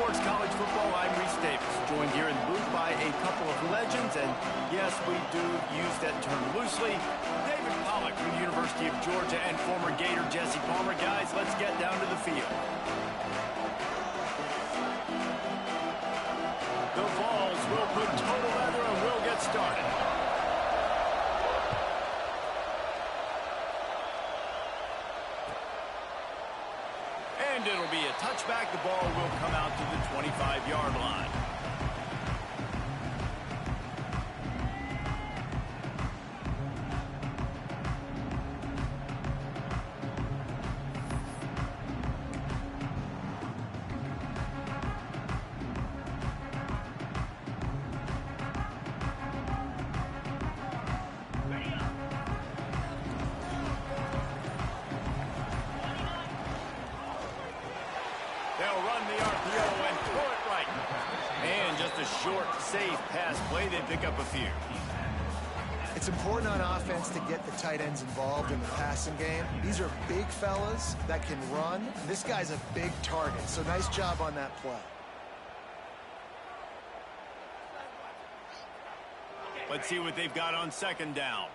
Sports College Football, I'm Reese Davis, joined here in the booth by a couple of legends, and yes, we do use that term loosely. David Pollack from the University of Georgia and former Gator Jesse Palmer. Guys, let's get down to the field. The Vols will put total leather and we'll get started. And it'll be a touchback. The ball will come out to the 25-yard line. They'll run the RPO and throw it right. And just a short, safe pass play. They pick up a few. It's important on offense to get the tight ends involved in the passing game. These are big fellas that can run. This guy's a big target, so nice job on that play. Let's see what they've got on second down.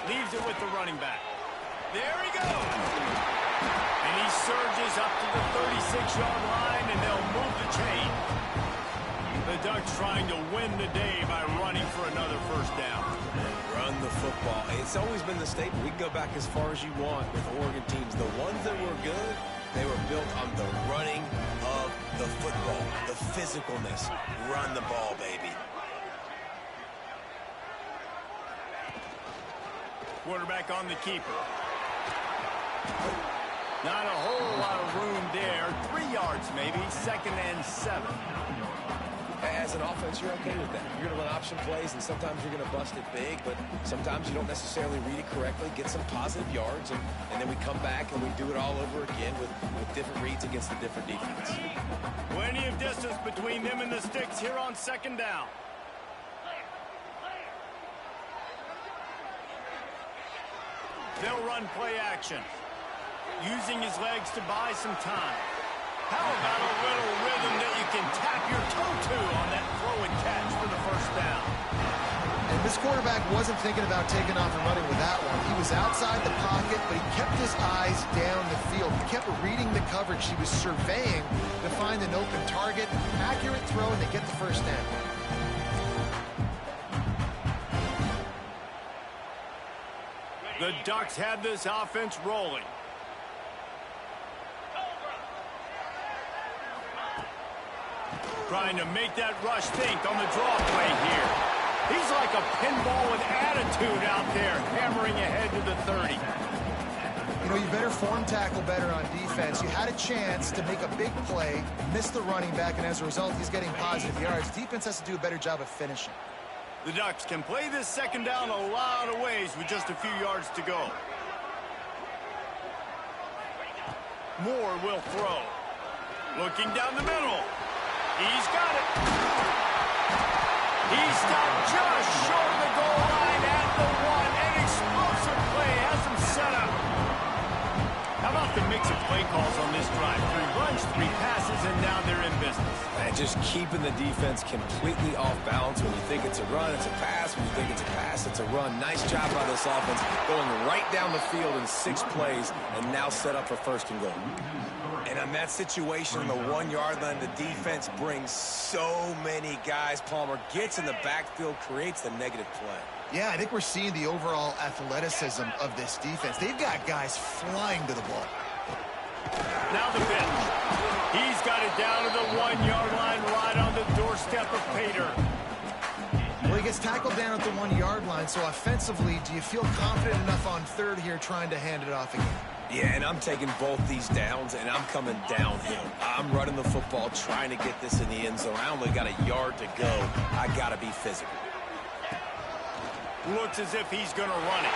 Leaves it with the running back. There he goes. And he surges up to the 36-yard line, and they'll move the chain. The Ducks trying to win the day by running for another first down. Run the football. It's always been the staple. We can go back as far as you want with Oregon teams. The ones that were good, they were built on the running of the football, the physicalness. Run the ball, baby. Quarterback on the keeper. Not a whole lot of room there. 3 yards maybe. 2nd and 7. As an offense, you're okay with that. You're going to run option plays, and sometimes you're going to bust it big, but sometimes you don't necessarily read it correctly, get some positive yards, and then we come back and we do it all over again with different reads against the different defense. Plenty of distance between them and the sticks here on second down. They'll run play action, using his legs to buy some time. How about a little rhythm that you can tap your toe to on that throw and catch for the first down? And this quarterback wasn't thinking about taking off and running with that one. He was outside the pocket, but he kept his eyes down the field. He kept reading the coverage. He was surveying to find an open target. Accurate throw, and they get the first down. The Ducks had this offense rolling. Trying to make that rush think on the draw play here. He's like a pinball with attitude out there, hammering ahead to the 30. You know, you better form tackle better on defense. You had a chance to make a big play, miss the running back, and as a result, he's getting positive yards. Defense has to do a better job of finishing. The Ducks can play this second down a lot of ways with just a few yards to go. Moore will throw. Looking down the middle. He's got it. He stopped just short of the goal line at the 1. An explosive play has him set up. How about the mix of play calls on this drive? 3 runs, 3 passes, and now they're in business. And just keeping the defense completely off balance. When you think it's a run, it's a pass. When you think it's a pass, it's a run. Nice job by this offense, going right down the field in 6 plays, and now set up for 1st and goal. And on that situation, on the 1-yard line, the defense brings so many guys. Palmer gets in the backfield, creates the negative play. Yeah, I think we're seeing the overall athleticism of this defense. They've got guys flying to the ball. Now the pitch. He's got it down to the 1-yard line, right on the doorstep of Pater. Well, he gets tackled down at the 1-yard line, so offensively, do you feel confident enough on 3rd here trying to hand it off again? Yeah, and I'm taking both these downs, and I'm coming downhill. I'm running the football, trying to get this in the end zone. I only got a yard to go. I got to be physical. Looks as if he's going to run it.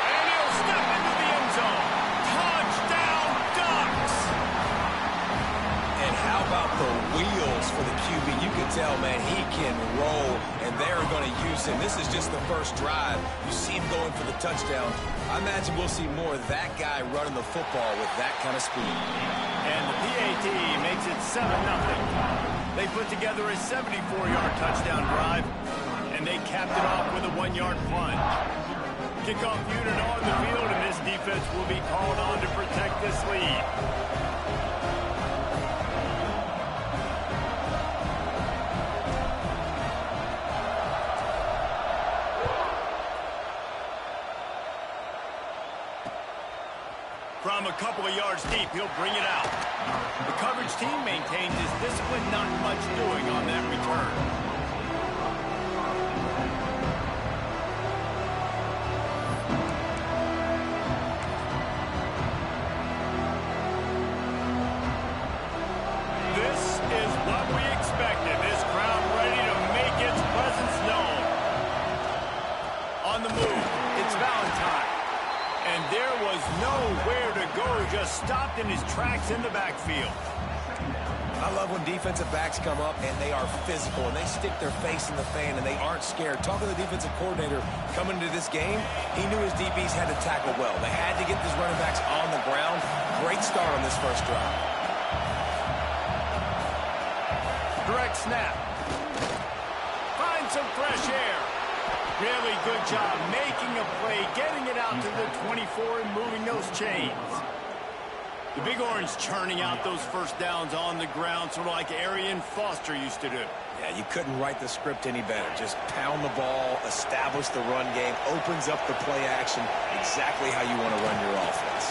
And he'll step into the end zone. Touchdown, Ducks! And how about the wheels for the QB? You can tell, man, he can roll, and they're going to use him. This is just the first drive. You see him going for the touchdown. I imagine we'll see more of that guy running the football with that kind of speed. And the PAT makes it 7-0. They put together a 74-yard touchdown drive, and they capped it off with a 1-yard plunge. Kickoff unit on the field, and this defense will be called on to protect this lead. From a couple of yards deep, he'll bring it out. The coverage team maintains his discipline, not much doing on that return. Just stopped in his tracks in the backfield. I love when defensive backs come up and they are physical and they stick their face in the fan and they aren't scared. Talking to the defensive coordinator coming into this game, he knew his DBs had to tackle well. They had to get these running backs on the ground. Great start on this first drive. Direct snap. Find some fresh air. Really good job making a play, getting it out to the 24 and moving those chains. The Big Orange churning out those first downs on the ground, sort of like Arian Foster used to do. Yeah, you couldn't write the script any better. Just pound the ball, establish the run game, opens up the play action, exactly how you want to run your offense.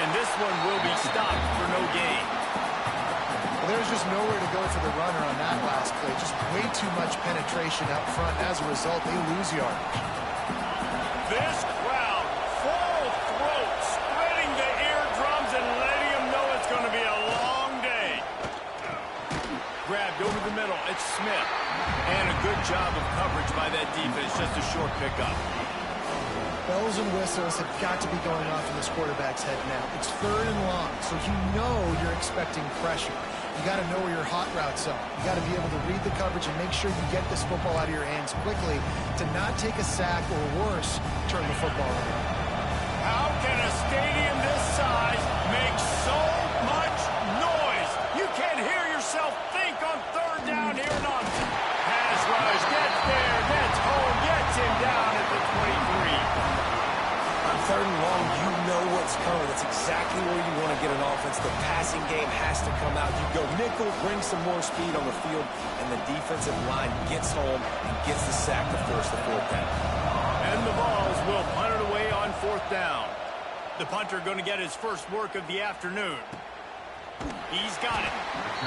And this one will be stopped for no gain. Well, there's just nowhere to go for the runner on that last play. Just way too much penetration up front. As a result, they lose yardage. This crowd, full throat, splitting the eardrums and letting them know it's going to be a long day. Grabbed over the middle, it's Smith. And a good job of coverage by that defense, just a short pickup. Bells and whistles have got to be going off in this quarterback's head now. It's 3rd and long, so you know you're expecting pressure. You got to know where your hot routes are. You got to be able to read the coverage and make sure you get this football out of your hands quickly to not take a sack or worse, turn the football over. How can a stadium this size make so much noise? You can't hear yourself think on 3rd down here in Austin. Pass rush, gets there, gets home, gets him down at the 23. On 3rd and long, you know what's coming. That's exactly where you want to get an offense. The passing game has to come out. You go nickel, bring some more speed on the field, and the defensive line gets home and gets the sack to force the 4th down. And the Vols will punt it away on 4th down. The punter going to get his first work of the afternoon. He's got it.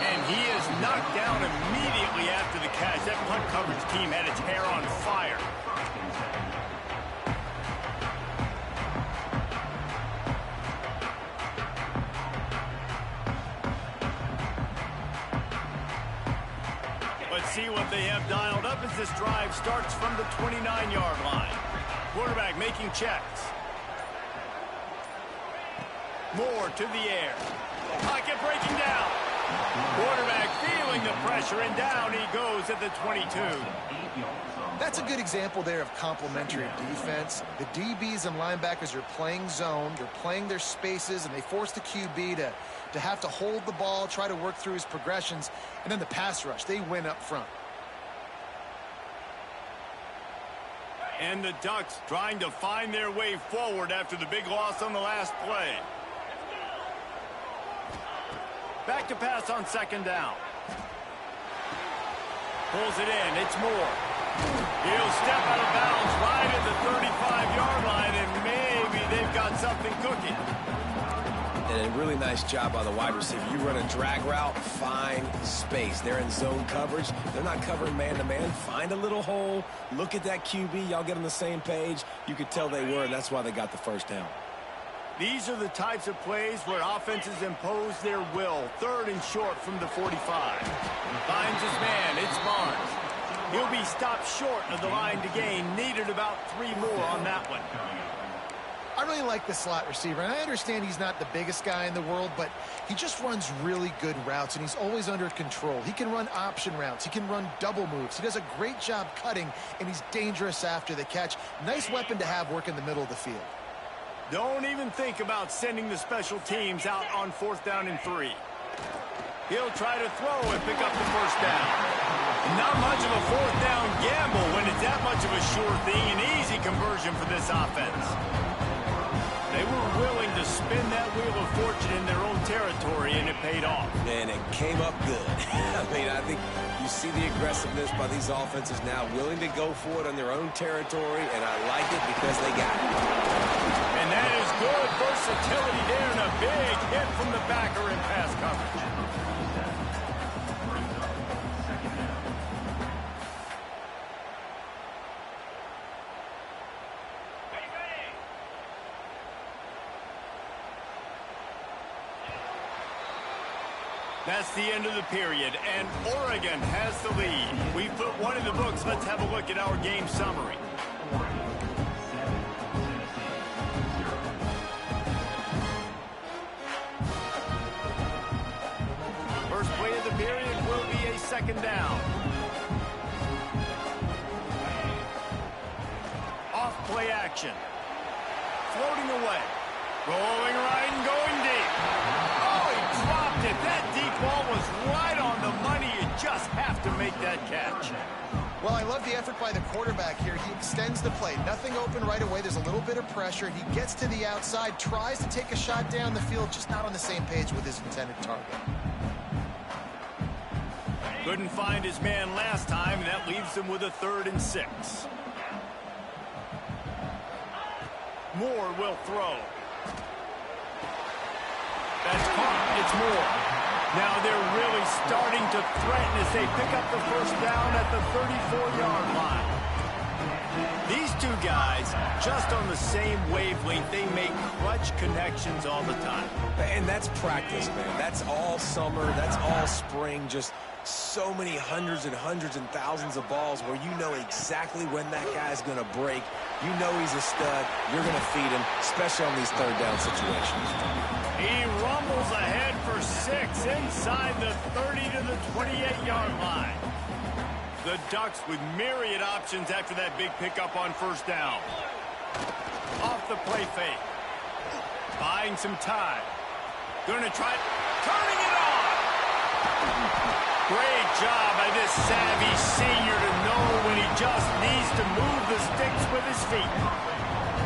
And he is knocked down immediately after the catch. That punt coverage team had its hair on fire. Let's see what they have dialed up as this drive starts from the 29-yard line. Quarterback making checks. Moore to the air. Pocket breaking down. Quarterback feeling the pressure, and down he goes at the 22. That's a good example there of complementary defense. The DBs and linebackers are playing zone. They're playing their spaces, and they force the QB to have to hold the ball, try to work through his progressions, and then the pass rush. They win up front. And the Ducks trying to find their way forward after the big loss on the last play. Back to pass on 2nd down. Pulls it in. It's Moore. He'll step out of bounds right at the 35-yard line, and maybe they've got something cooking. And a really nice job by the wide receiver. You run a drag route, find space. They're in zone coverage. They're not covering man-to-man. Find a little hole. Look at that QB. Y'all get on the same page. You could tell they were, and that's why they got the 1st down. These are the types of plays where offenses impose their will. 3rd and short from the 45. Finds his man. It's Barnes. He'll be stopped short of the line to gain. Needed about 3 more on that one. I really like the slot receiver, and I understand he's not the biggest guy in the world, but he just runs really good routes, and he's always under control. He can run option routes. He can run double moves. He does a great job cutting, and he's dangerous after the catch. Nice weapon to have work in the middle of the field. Don't even think about sending the special teams out on 4th down and 3. He'll try to throw and pick up the first down. Not much of a 4th down gamble when it's that much of a sure thing, an easy conversion for this offense. They were willing to spin that wheel of fortune in their own territory, and it paid off. And it came up good. I mean, I think you see the aggressiveness by these offenses now, willing to go for it on their own territory, and I like it because they got it. And that is good versatility there, and a big hit from the backer in pass coverage. That's the end of the period, and Oregon has the lead. We've put one in the books. Let's have a look at our game summary. First play of the period will be a 2nd down. Off play action. Floating away. Rolling right and going deep. Oh, he dropped it. That deep ball was right on the money. You just have to make that catch. Well, I love the effort by the quarterback here. He extends the play. Nothing open right away. There's a little bit of pressure. He gets to the outside, tries to take a shot down the field, just not on the same page with his intended target. Couldn't find his man last time, and that leaves him with a 3rd and 6. Moore will throw. That's caught. It's Moore. Now they're really starting to threaten as they pick up the first down at the 34-yard line. These two guys, just on the same wavelength, they make clutch connections all the time. And that's practice, man. That's all summer. That's all spring. Just so many hundreds and thousands of balls where you know exactly when that guy's going to break. You know he's a stud. You're going to feed him, especially on these 3rd down situations. He rumbles ahead for 6 inside the 30 to the 28-yard line. The Ducks with myriad options after that big pickup on 1st down. Off the play fake. Buying some time. Going to try turning it on. Great job by this savvy senior to know when he just needs to move the sticks with his feet.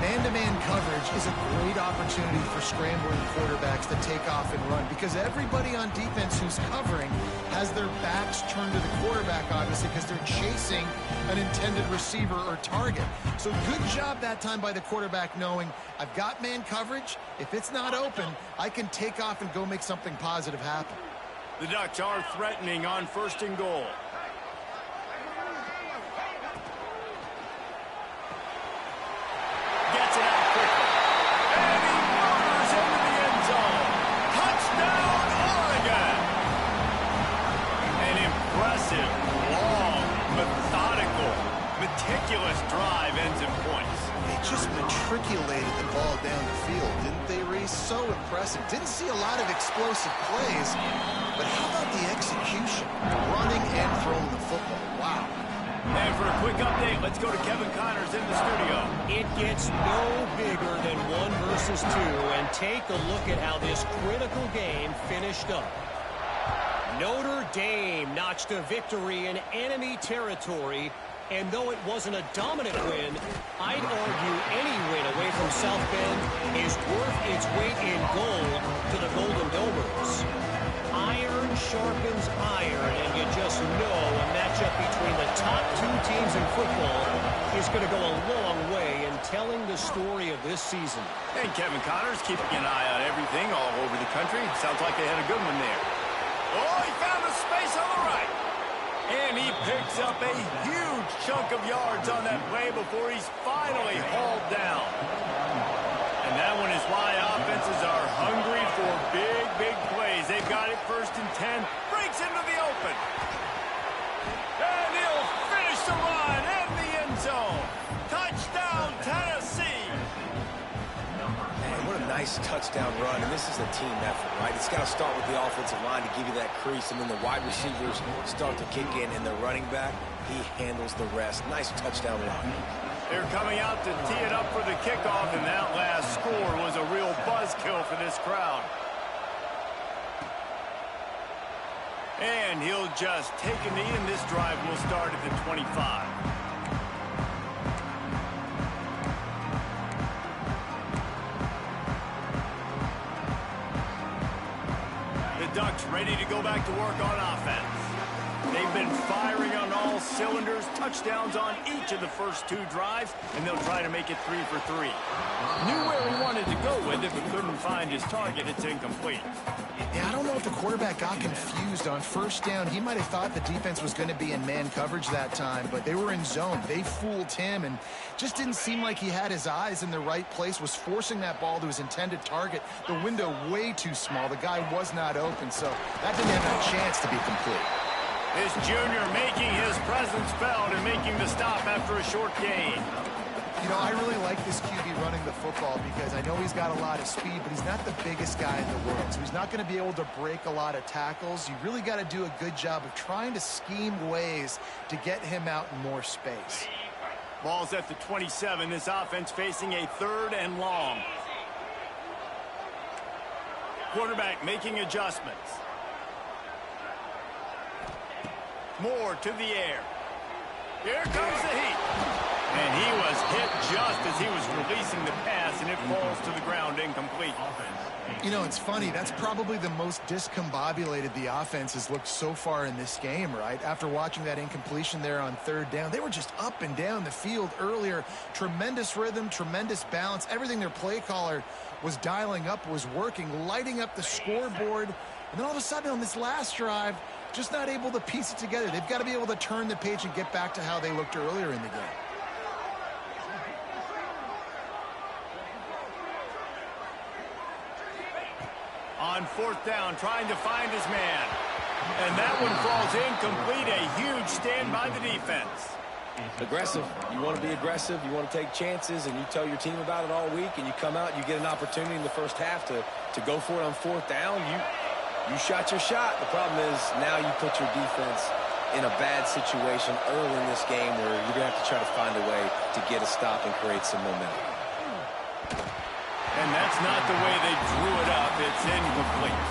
Man-to-man coverage is a great opportunity for scrambling quarterbacks to take off and run because everybody on defense who's covering has their backs turned to the quarterback, obviously, because they're chasing an intended receiver or target. So good job that time by the quarterback knowing I've got man coverage. If it's not open, I can take off and go make something positive happen. The Ducks are threatening on 1st and goal. Gets it out quickly. And he murders into the end zone. Touchdown, Oregon! An impressive, long, methodical, meticulous drive ends in points. They just matriculated the ball down the field, didn't they, Reese? So impressive. Didn't see a lot of explosive plays, but how about the execution? Running and throwing the football. Wow. And for a quick update, let's go to Kevin Connors in the studio. It gets no bigger than 1 versus 2, and take a look at how this critical game finished up. Notre Dame notched a victory in enemy territory, and though it wasn't a dominant win, I'd argue any win away from South Bend is worth its weight in gold to the Golden Domers. Iron sharpens iron, and you just know a matchup between the top 2 teams in football is going to go a long way in telling the story of this season. And Kevin Connors keeping an eye on everything all over the country. Sounds like they had a good one there. Oh, he found a space on the right. And he picks up a huge chunk of yards on that play before he's finally hauled down. And that one is why offenses are hungry for big, big plays. They've got it 1st and 10. Breaks into the open. And he'll finish the run in the end zone. Touchdown, Tennessee. Nice touchdown run, and this is a team effort, right? It's got to start with the offensive line to give you that crease, and then the wide receivers start to kick in, and the running back, he handles the rest. Nice touchdown run. They're coming out to tee it up for the kickoff, and that last score was a real buzzkill for this crowd. And he'll just take a knee, and this drive will start at the 25. The Ducks ready to go back to work on offense. They've been firing on all cylinders, touchdowns on each of the first 2 drives, and they'll try to make it 3 for 3. Knew where he wanted to go with it, but couldn't find his target. It's incomplete. Yeah, I don't know if the quarterback got confused on first down. He might have thought the defense was going to be in man coverage that time, but they were in zone. They fooled him, and just didn't seem like he had his eyes in the right place, was forcing that ball to his intended target. The window way too small. The guy was not open, so that didn't have a chance to be complete. This junior making his presence felt and making the stop after a short gain. You know, I really like this QB running the football because I know he's got a lot of speed, but he's not the biggest guy in the world, so he's not going to be able to break a lot of tackles. You really got to do a good job of trying to scheme ways to get him out in more space. Ball's at the 27. This offense facing a 3rd and long. Quarterback making adjustments. Moore to the air. Here comes the heat. And he was hit just as he was releasing the pass, and it falls to the ground incomplete. You know, it's funny. That's probably the most discombobulated the offense has looked so far in this game, right? After watching that incompletion there on 3rd down, they were just up and down the field earlier. Tremendous rhythm, tremendous balance. Everything their play caller was dialing up was working, lighting up the scoreboard. And then all of a sudden on this last drive, just not able to piece it together. They've got to be able to turn the page and get back to how they looked earlier in the game. On 4th down, trying to find his man. And that one falls incomplete. A huge stand by the defense. Aggressive. You want to be aggressive. You want to take chances, and you tell your team about it all week, and you come out and you get an opportunity in the first half to go for it on 4th down. You shot your shot. The problem is now you put your defense in a bad situation early in this game where you're going to have to try to find a way to get a stop and create some momentum. And that's not the way they drew it up. It's incomplete.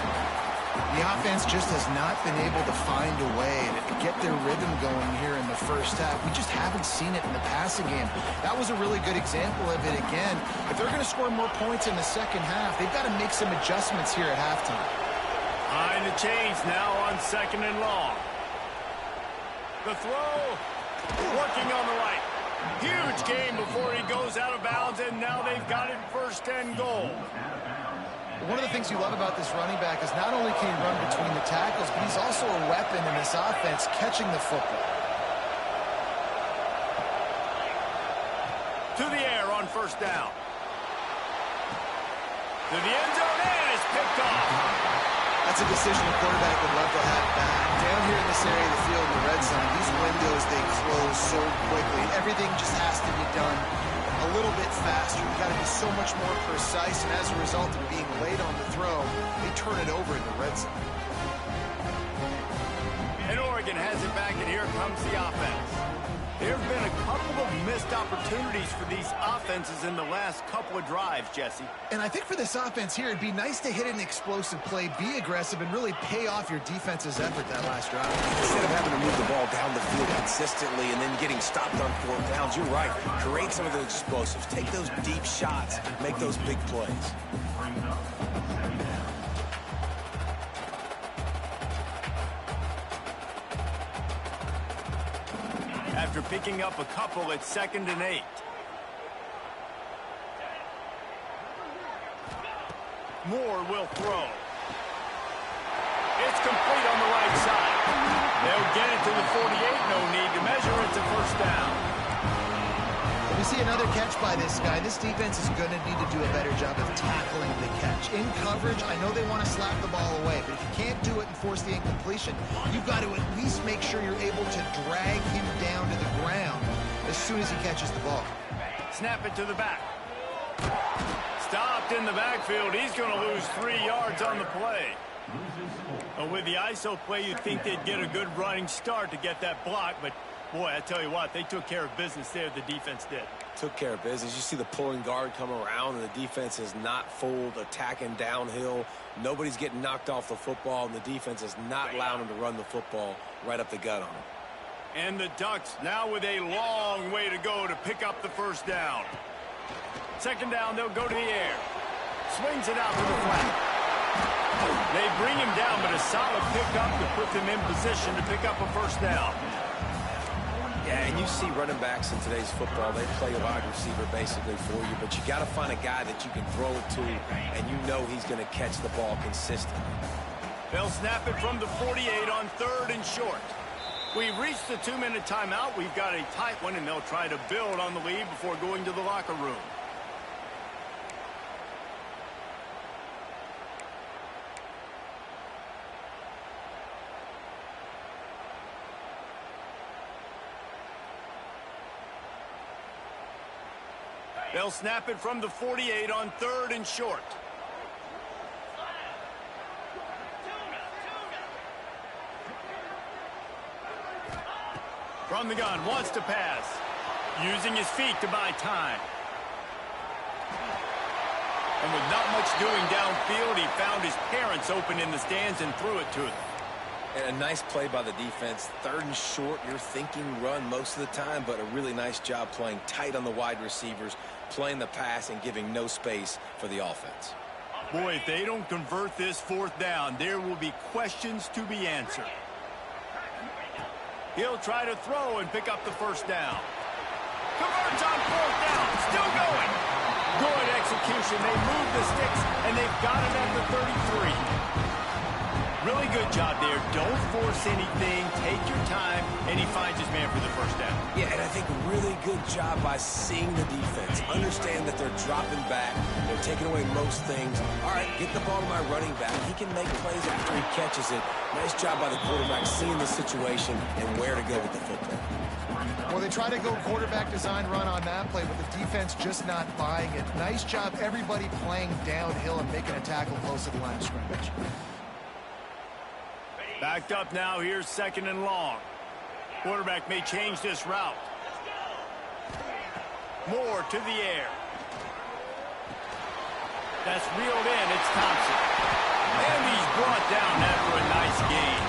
The offense just has not been able to find a way to get their rhythm going here in the first half. We just haven't seen it in the passing game. That was a really good example of it again. If they're going to score more points in the second half, they've got to make some adjustments here at halftime. Behind the chains now on 2nd and long. The throw, working on the right. Huge gain before he goes out of bounds, and now they've got it 1st and goal. One of the things you love about this running back is not only can he run between the tackles, but he's also a weapon in this offense catching the football. To the air on 1st down. To the end zone, and it's picked off. That's a decision the quarterback would love to have back. Down here in this area of the field in the red zone, these windows, they close so quickly. Everything just has to be done a little bit faster. You've got to be so much more precise, and as a result of being late on the throw, they turn it over in the red zone. And Oregon has it back, and here comes the offense. There have been a couple of missed opportunities for these offenses in the last couple of drives, Jesse. And I think for this offense here, it'd be nice to hit an explosive play, be aggressive, and really pay off your defense's effort that last drive. Instead of having to move the ball down the field consistently and then getting stopped on 4th downs, you're right. Create some of those explosives. Take those deep shots. Make those big plays. After picking up a couple at 2nd and 8. Moore will throw. It's complete on the right side. They'll get it to the 48. No need to measure. It's a 1st down. We see another catch by this guy. This defense is going to need to do a better job of tackling the catch. In coverage, I know they want to slap the ball away, but if you can't do it and force the incompletion, you've got to at least make sure you're able to drag him down to the ground as soon as he catches the ball. Snap it to the back. stopped in the backfield. He's going to lose 3 yards on the play. With the ISO play, you'd think they'd get a good running start to get that block, but boy, I tell you what, they took care of business there, the defense did. Took care of business. You see the pulling guard come around, and the defense is not fooled, attacking downhill. Nobody's getting knocked off the football, and the defense is not allowing them to run the football right up the gut on them. And the Ducks now with a long way to go to pick up the first down. Second down, they'll go to the air. Swings it out to the flat. They bring him down, but a solid pickup to put them in position to pick up a first down. Yeah, and you see running backs in today's football, they play a wide receiver basically for you, but you got to find a guy that you can throw it to, and you know he's going to catch the ball consistently. They'll snap it from the 48 on 3rd and short. We've reached the 2-minute timeout. We've got a tight one, and they'll try to build on the lead before going to the locker room. They'll snap it from the 48 on 3rd and short. From the gun, wants to pass. Using his feet to buy time. And with not much doing downfield, he found his parents open in the stands and threw it to them. And a nice play by the defense. 3rd and short, you're thinking run most of the time, but a really nice job playing tight on the wide receivers, playing the pass and giving no space for the offense. Boy, if they don't convert this 4th down, there will be questions to be answered. He'll try to throw and pick up the first down. Converts on 4th down, still going. Good execution. They move the sticks, and they've got it at the 33. Really good job there. Don't force anything. Take your time, and he finds his man for the first down. Yeah, and I think a really good job by seeing the defense. Understand that they're dropping back. They're taking away most things. All right, get the ball to my running back. He can make plays after he catches it. Nice job by the quarterback seeing the situation and where to go with the football. Well, they try to go quarterback design run on that play, but the defense just not buying it. Nice job, everybody playing downhill and making a tackle close to the line of scrimmage. Backed up now, here's 2nd and long. Quarterback may change this route. Moore to the air. That's reeled in, it's Thompson. And he's brought down after a nice gain.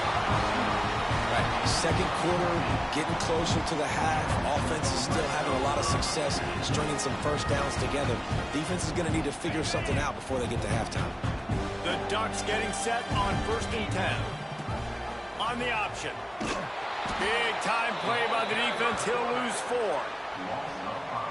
Right, 2nd quarter, getting closer to the half. Offense is still having a lot of success, stringing some first downs together. Defense is going to need to figure something out before they get to halftime. The Ducks getting set on 1st and 10. On the option. Big time play by the defense. He'll lose 4.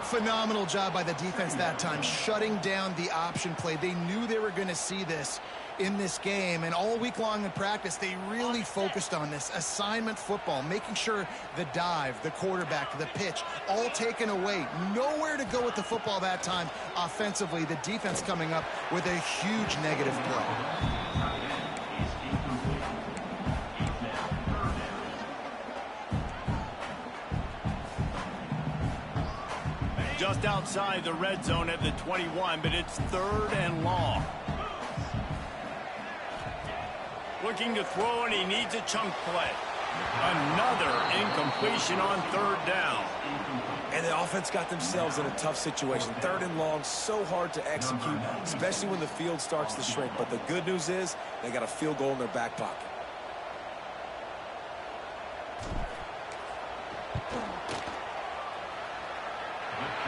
Phenomenal job by the defense that time, shutting down the option play. They knew they were going to see this in this game, and all week long in practice, they really focused on this assignment football, making sure the dive, the quarterback, the pitch, all taken away. Nowhere to go with the football that time offensively. The defense coming up with a huge negative play. Just outside the red zone at the 21, but it's 3rd and long. Looking to throw, and he needs a chunk play. Another incompletion on 3rd down. And the offense got themselves in a tough situation. 3rd and long, so hard to execute, especially when the field starts to shrink. But the good news is they got a field goal in their back pocket.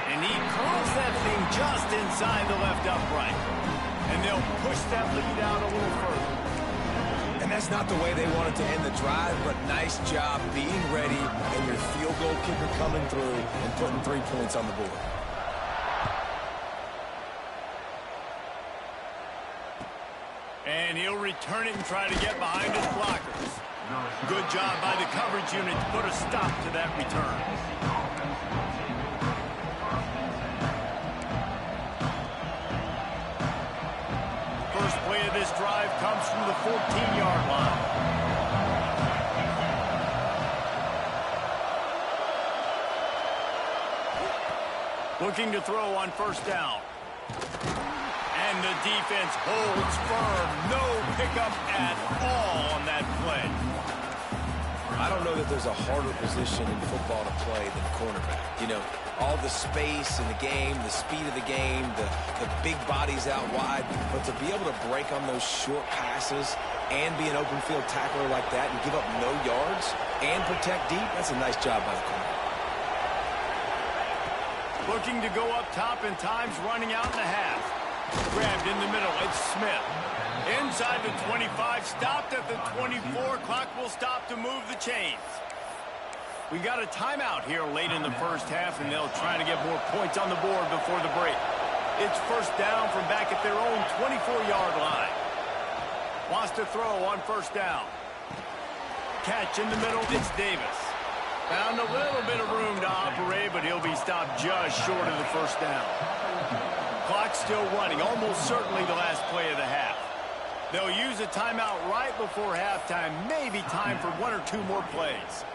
And he curls that thing just inside the left upright. And they'll push that lead out a little further. And that's not the way they wanted to end the drive, but nice job being ready and your field goal kicker coming through and putting 3 points on the board. And he'll return it and try to get behind his blockers. Good job by the coverage unit to put a stop to that return. First play of this drive comes from the 14-yard line. Looking to throw on 1st down. And the defense holds firm. No pickup at all on that play. I don't know that there's a harder position in football to play than cornerback. You know, all the space in the game, the speed of the game, the big bodies out wide. But to be able to break on those short passes and be an open field tackler like that and give up no yards and protect deep, that's a nice job by the corner. Looking to go up top, and time's running out in the half. Grabbed in the middle, it's Smith. Inside the 25, stopped at the 24. Clock will stop to move the chains. We got a timeout here late in the first half, and they'll try to get more points on the board before the break. It's first down from back at their own 24-yard line. Wants to throw on first down. Catch in the middle, it's Davis. Found a little bit of room to operate, but he'll be stopped just short of the first down. Clock's still running, almost certainly the last play of the half. They'll use a timeout right before halftime, maybe time for one or two more plays.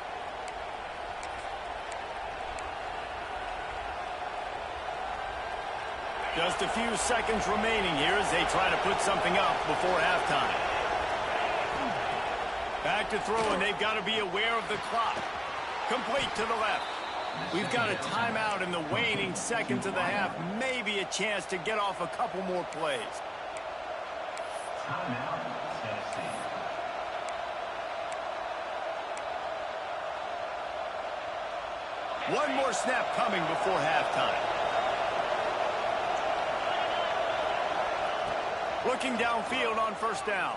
Just a few seconds remaining here as they try to put something up before halftime. Back to throw, and they've got to be aware of the clock. Complete to the left. We've got a timeout in the waning seconds of the half. Maybe a chance to get off a couple more plays. One more snap coming before halftime. Looking downfield on first down.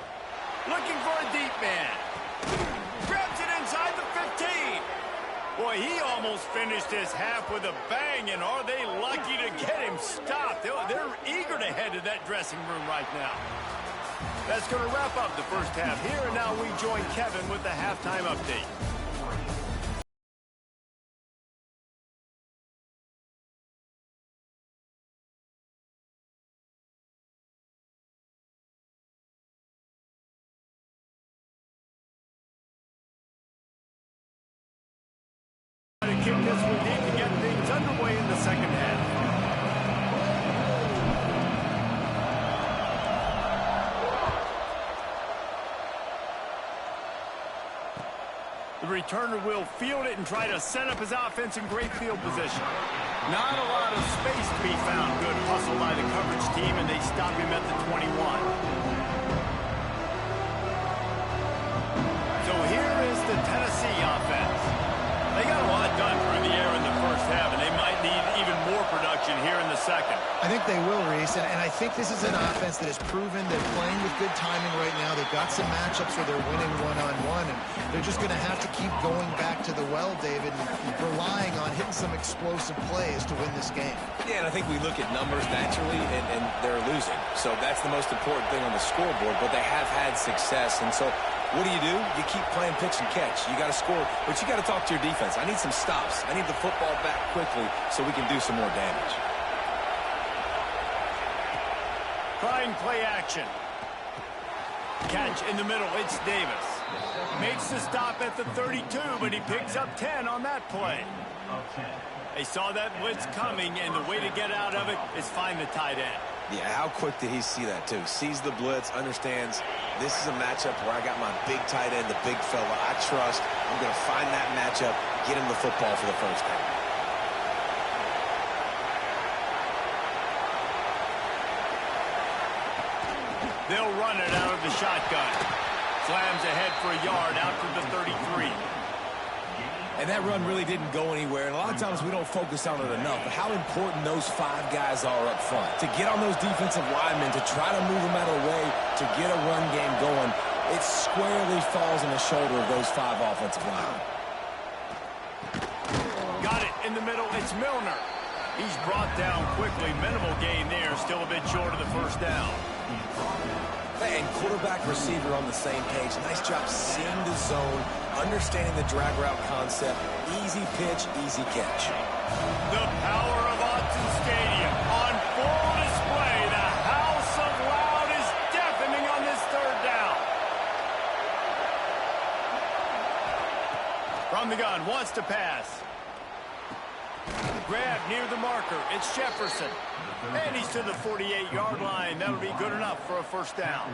Looking for a deep man. Grabs it inside the 15. Boy, he almost finished this half with a bang, and are they lucky to get him stopped? They're eager to head to that dressing room right now. That's going to wrap up the first half here, and now we join Kevin with the halftime update. To kick this one deep to get things underway in the second half. The returner will field it and try to set up his offense in great field position. Not a lot of space to be found. Good hustle by the coverage team, and they stop him at the 21. So here is the Tennessee offense. They got a lot done through the air in the first half, and they might need even more production here in the second. I think they will, Reese, and I think this is an offense that has proven they're playing with good timing right now. They've got some matchups where they're winning one-on-one, and they're just going to have to keep going back to the well, David, and relying on hitting some explosive plays to win this game. Yeah, and I think we look at numbers naturally, and they're losing. So that's the most important thing on the scoreboard, but they have had success, and so what do? You keep playing pitch and catch. You got to score, but you got to talk to your defense. I need some stops. I need the football back quickly so we can do some more damage. Trying play action. Catch in the middle. It's Davis. Makes the stop at the 32, but he picks up 10 on that play. They saw that blitz coming, and the way to get out of it is find the tight end. Yeah, how quick did he see that, too? Sees the blitz, understands this is a matchup where I got my big tight end, the big fella I trust. I'm going to find that matchup, get him the football for the first down. They'll run it out of the shotgun. Slams ahead for a yard out to the 33. And that run really didn't go anywhere. And a lot of times we don't focus on it enough. But how important those five guys are up front. To get on those defensive linemen, to try to move them out of the way, to get a run game going, it squarely falls on the shoulder of those five offensive linemen. Got it in the middle. It's Milner. He's brought down quickly. Minimal gain there. Still a bit short of the first down. And quarterback receiver on the same page. Nice job seeing the zone, understanding the drag route concept. Easy pitch, easy catch. The power of Autzen Stadium on full display. The house of loud is deafening on this third down. From the gun, wants to pass. grab near the marker. It's Jefferson. And he's to the 48-yard line. That'll be good enough for a first down.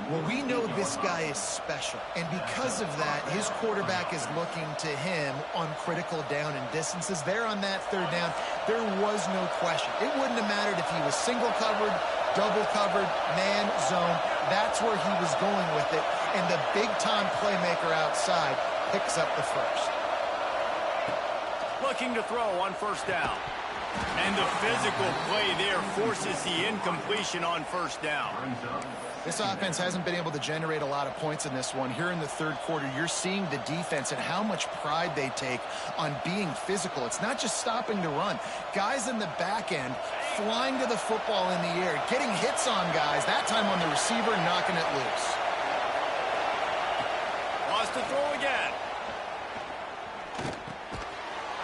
Well, we know this guy is special, and because of that, his quarterback is looking to him on critical down and distances. There on that third down, there was no question. It wouldn't have mattered if he was single covered, double covered, man, zone. That's where he was going with it, and the big-time playmaker outside picks up the first. Looking to throw on first down. And the physical play there forces the incompletion on first down. This offense hasn't been able to generate a lot of points in this one. Here in the third quarter, you're seeing the defense and how much pride they take on being physical. It's not just stopping the run. Guys in the back end flying to the football in the air, getting hits on guys, that time on the receiver, knocking it loose. Wants to throw again.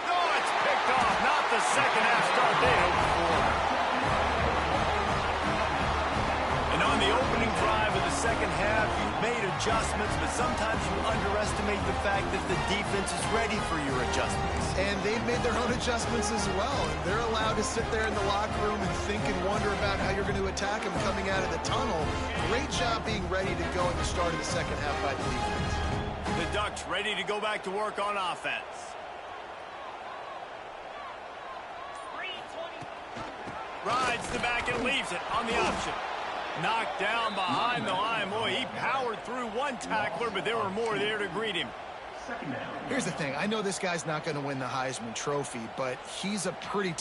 No, it's picked off. Not the second half start they hoped for. And on the opening drive of the second half, you've made adjustments, but sometimes you underestimate the fact that the defense is ready for your adjustments. And they've made their own adjustments as well. And they're allowed to sit there in the locker room and think and wonder about how you're going to attack them coming out of the tunnel. Great job being ready to go at the start of the second half by the defense. The Ducks ready to go back to work on offense. Rides the back and leaves it on the option. Knocked down behind the line. Boy, he powered through one tackler, but there were more there to greet him. Here's the thing. I know this guy's not going to win the Heisman Trophy, but he's a pretty